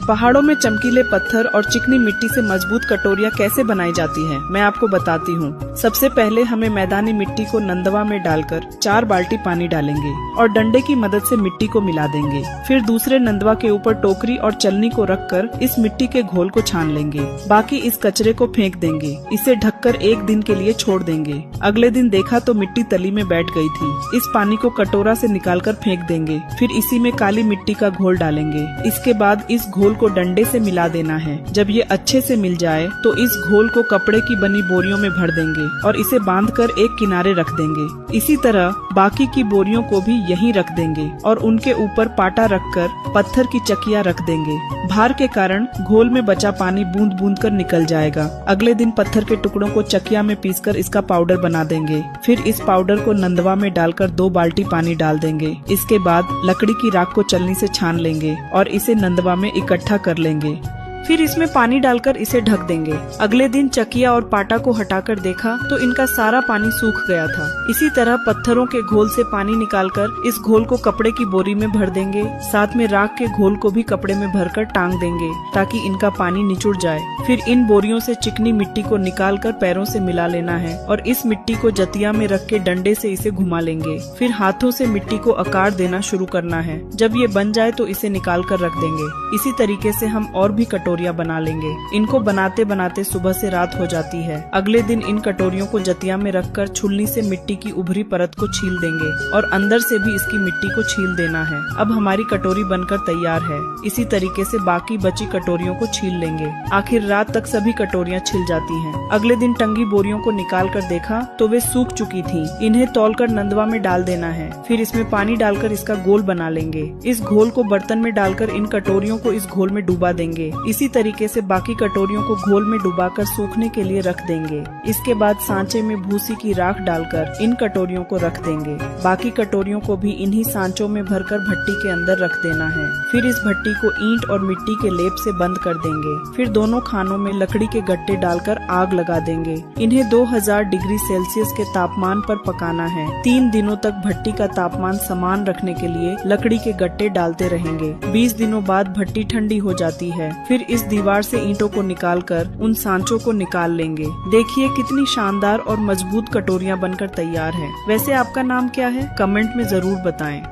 पहाड़ों में चमकीले पत्थर और चिकनी मिट्टी से मजबूत कटोरियाँ कैसे बनाई जाती हैं, मैं आपको बताती हूँ। सबसे पहले हमें मैदानी मिट्टी को नंदवा में डालकर 4 बाल्टी पानी डालेंगे और डंडे की मदद से मिट्टी को मिला देंगे। फिर दूसरे नंदवा के ऊपर टोकरी और चलनी को रखकर इस मिट्टी के घोल को छान लेंगे। बाकी इस कचरे को फेंक देंगे। इसे ढककर 1 दिन के लिए छोड़ देंगे। अगले दिन देखा तो मिट्टी तली में बैठ गई थी। इस पानी को कटोरा से निकालकर फेंक देंगे। फिर इसी में काली मिट्टी का घोल डालेंगे। इसके बाद इस घोल को डंडे से मिला देना है। जब ये अच्छे से मिल जाए तो इस घोल को कपड़े की बनी बोरियों में भर देंगे और इसे बांधकर एक किनारे रख देंगे। इसी तरह बाकी की बोरियों को भी यहीं रख देंगे और उनके ऊपर पाटा रखकर पत्थर की चकिया रख देंगे। भार के कारण घोल में बचा पानी बूंद बूंद कर निकल जाएगा। अगले दिन पत्थर के टुकड़ों को चकिया में पीसकर इसका पाउडर बना देंगे। फिर इस पाउडर को नंदवा में डालकर 2 बाल्टी पानी डाल देंगे। इसके बाद लकड़ी की राख को चलनी से छान लेंगे और इसे नंदवा में इकट्ठा कर लेंगे। फिर इसमें पानी डालकर इसे ढक देंगे। अगले दिन चकिया और पाटा को हटाकर देखा तो इनका सारा पानी सूख गया था। इसी तरह पत्थरों के घोल से पानी निकालकर इस घोल को कपड़े की बोरी में भर देंगे। साथ में राख के घोल को भी कपड़े में भरकर टांग देंगे ताकि इनका पानी निचुड़ जाए। फिर इन बोरियों से चिकनी मिट्टी को निकालकर पैरों से मिला लेना है और इस मिट्टी को जतिया में रख के डंडे से इसे घुमा लेंगे। फिर हाथों से मिट्टी को आकार देना शुरू करना है। जब ये बन जाए तो इसे निकाल कर रख देंगे। इसी तरीके से हम और भी बना लेंगे। इनको बनाते बनाते सुबह से रात हो जाती है। अगले दिन इन कटोरियों को जतिया में रखकर छुलनी से मिट्टी की उभरी परत को छील देंगे और अंदर से भी इसकी मिट्टी को छील देना है। अब हमारी कटोरी बनकर तैयार है। इसी तरीके से बाकी बची कटोरियों को छील लेंगे। आखिर रात तक सभी कटोरियां छिल जाती हैं। अगले दिन टंगी बोरियों को निकाल कर देखा तो वे सूख चुकी थी। इन्हें तौलकर नंदवा में डाल देना है। फिर इसमें पानी डालकर इसका गोल बना लेंगे। इस घोल को बर्तन में डालकर इन कटोरियों को इस घोल में डुबा देंगे। इसी तरीके से बाकी कटोरियों को घोल में डुबाकर सूखने के लिए रख देंगे। इसके बाद सांचे में भूसी की राख डालकर इन कटोरियों को रख देंगे। बाकी कटोरियों को भी इन्हीं सांचों में भरकर भट्टी के अंदर रख देना है। फिर इस भट्टी को ईंट और मिट्टी के लेप से बंद कर देंगे। फिर दोनों खानों में लकड़ी के गट्टे डालकर आग लगा देंगे। इन्हें 2000 डिग्री सेल्सियस के तापमान पर पकाना है। 3 दिनों तक भट्टी का तापमान समान रखने के लिए लकड़ी के गट्टे डालते रहेंगे। 20 दिनों बाद भट्टी ठंडी हो जाती है। फिर इस दीवार से ईंटों को निकालकर उन सांचों को निकाल लेंगे। देखिए कितनी शानदार और मजबूत कटोरियां बनकर तैयार हैं। वैसे आपका नाम क्या है? कमेंट में जरूर बताएं।